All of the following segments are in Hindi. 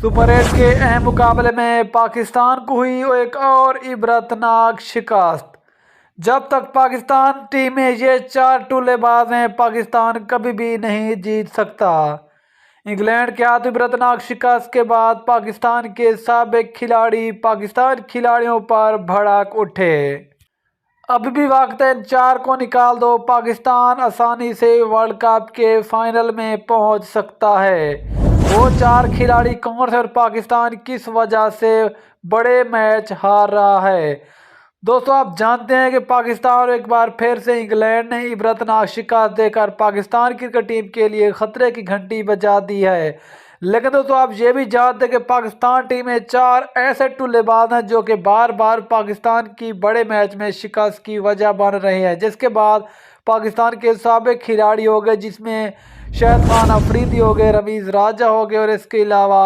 सुपर 8 के अहम मुकाबले में पाकिस्तान को हुई एक और इबरतनाक शिकस्त। जब तक पाकिस्तान टीम में ये 4 टुल्लेबाज हैं, पाकिस्तान कभी भी नहीं जीत सकता। इंग्लैंड के हाथ इबरतनाक शिकस्त के बाद पाकिस्तान के साबिक खिलाड़ी पाकिस्तान खिलाड़ियों पर भड़क उठे। अभी भी वक्त है, इन 4 को निकाल दो, पाकिस्तान आसानी से वर्ल्ड कप के फाइनल में पहुंच सकता है। वो 4 खिलाड़ी कौन से और पाकिस्तान किस वजह से बड़े मैच हार रहा है। दोस्तों, आप जानते हैं कि पाकिस्तान एक बार फिर से इंग्लैंड ने इबरतनाक शिकस्त देकर पाकिस्तान क्रिकेट टीम के लिए खतरे की घंटी बजा दी है। लेकिन दोस्तों, आप ये भी जानते हैं कि पाकिस्तान टीम में 4 ऐसे टुल्लेबाज हैं जो कि बार बार पाकिस्तान की बड़े मैच में शिकस्त की वजह बन रहे हैं, जिसके बाद पाकिस्तान के साबिक खिलाड़ी हो गए, जिसमें शाहिद खान अफरीदी हो गए, रमीज़ राजा हो गए और इसके अलावा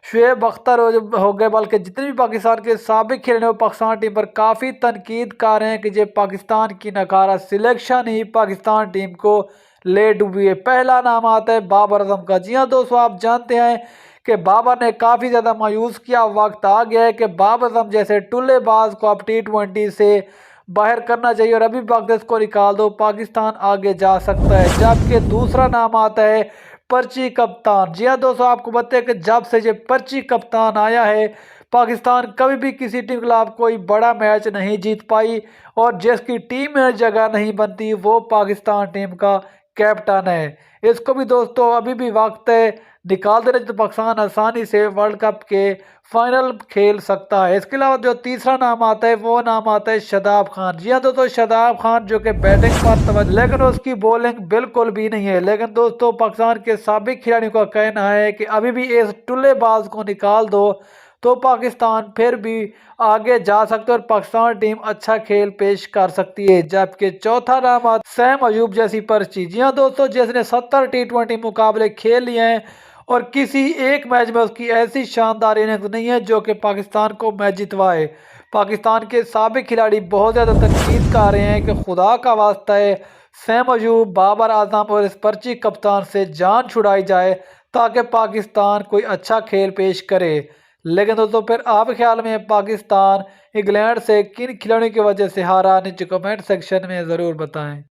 शुएब अख्तर हो गए। बल्कि जितने भी पाकिस्तान के साबिक खिलाड़ी पाकिस्तान टीम पर काफ़ी तनकीद कर रहे हैं कि ये पाकिस्तान की नकारा सिलेक्शन ही पाकिस्तान टीम को ले डूबी है। पहला नाम आता है बाबर आजम का। जी हाँ दोस्तों, आप जानते हैं कि बाबर ने काफ़ी ज़्यादा मायूस किया। वक्त आ गया है कि बाबर आजम जैसे टुल्लेबाज को अब T20 से बाहर करना चाहिए और अभी वक्त इसको निकाल दो, पाकिस्तान आगे जा सकता है। जबकि दूसरा नाम आता है पर्ची कप्तान। जी हाँ दोस्तों, आपको बताया कि जब से ये पर्ची कप्तान आया है, पाकिस्तान कभी भी किसी टीम के खिलाफ कोई बड़ा मैच नहीं जीत पाई और जिसकी टीम में जगह नहीं बनती वो पाकिस्तान टीम का कैप्टन है। इसको भी दोस्तों अभी भी वक्त है, निकाल देना तो पाकिस्तान आसानी से वर्ल्ड कप के फाइनल खेल सकता है। इसके अलावा जो तीसरा नाम आता है वो नाम आता है शादाब खान। जी हाँ दोस्तों, शादाब खान जो कि बैटिंग पर तवज्जो, लेकिन उसकी बॉलिंग बिल्कुल भी नहीं है। लेकिन दोस्तों, पाकिस्तान के साबिक खिलाड़ियों का कहना है कि अभी भी इस टुल्लेबाज को निकाल दो तो पाकिस्तान फिर भी आगे जा सकते और पाकिस्तान टीम अच्छा खेल पेश कर सकती है। जबकि चौथा नाम आता सैम अयूब जैसी पर्ची। जी हाँ दोस्तों, जिसने 70 T20 मुकाबले खेल लिए हैं और किसी एक मैच में उसकी ऐसी शानदार इनिंग्स नहीं है जो कि पाकिस्तान को मैच जितवाए। पाकिस्तान के साबिक खिलाड़ी बहुत ज़्यादा तनकीद कर रहे हैं कि खुदा का वास्ता है, सैम अयूब, बाबर आजम और इस पर्ची कप्तान से जान छुड़ाई जाए ताकि पाकिस्तान कोई अच्छा खेल पेश करे। लेकिन दोस्तों, फिर आप ख्याल में पाकिस्तान इंग्लैंड से किन खिलाड़ियों की वजह से हारा, नीचे कमेंट सेक्शन में ज़रूर बताएं।